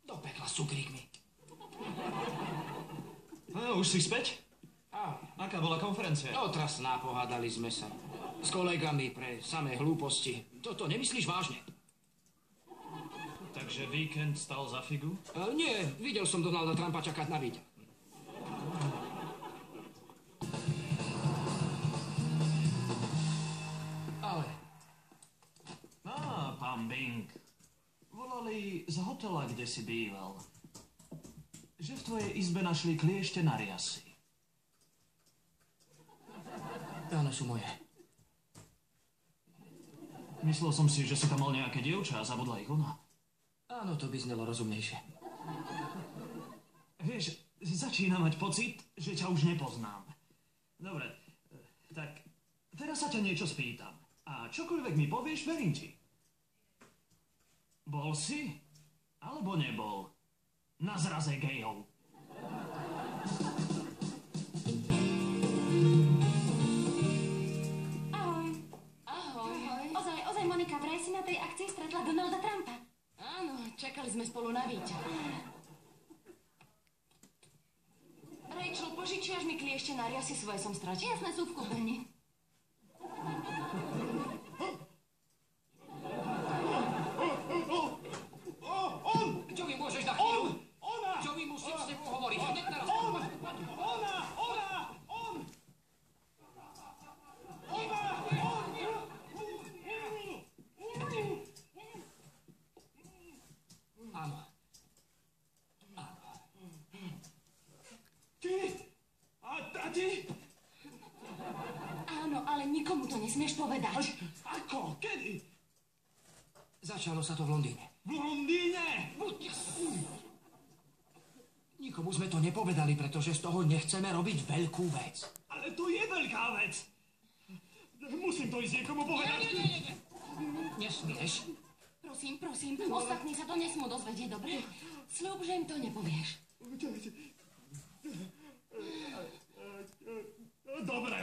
Do pekla s cukríkmi. Už si späť? Aká bola konferencia? Otrasná, pohádali sme sa. S kolegami pre samé hlúposti. Toto nemyslíš vážne? Takže víkend stal za figu? Nie, videl som Donalda Trumpa čakať na výťah. Ale... Pán Bing. Volali z hotela, kde si býval. Že v tvojej izbe našli kliešte na riasy. Áno, sú moje. Myslel som si, že si tam mal nejaké dievča a zabudla ich ona. Áno, to by znelo rozumnejšie. Vieš, začína mať pocit, že ťa už nepoznám. Dobre, tak teraz sa ťa niečo spýtam. A čokoľvek mi povieš, verím ti. Bol si, alebo nebol na zraze gejov? Ozaj, Monika, vraj si na tej akcii stretla Donalda Trumpa. Áno, čakali sme spolu na výťah. Rachel, požičiaš mi kliešte na riasy, svoje som stratila. Jasné, sú v kúpeľni. Čo mi môžeš na chvíľu? Čo mi musím s tebou hovoriť? Hneď teraz. Áno. Ty? A ty? Áno, ale nikomu to nesmieš povedať. Ako? Kedy? Začalo sa to v Londýne. V Londýne? Nikomu sme to nepovedali, pretože z toho nechceme robiť veľkú vec. Ale to je veľká vec. Musím to ísť niekomu povedať. Nie. Nesmieš. Prosím, ostatní sa to nesmú dozvedieť, dobre? Sľub, že im to nepovieš. Dobre.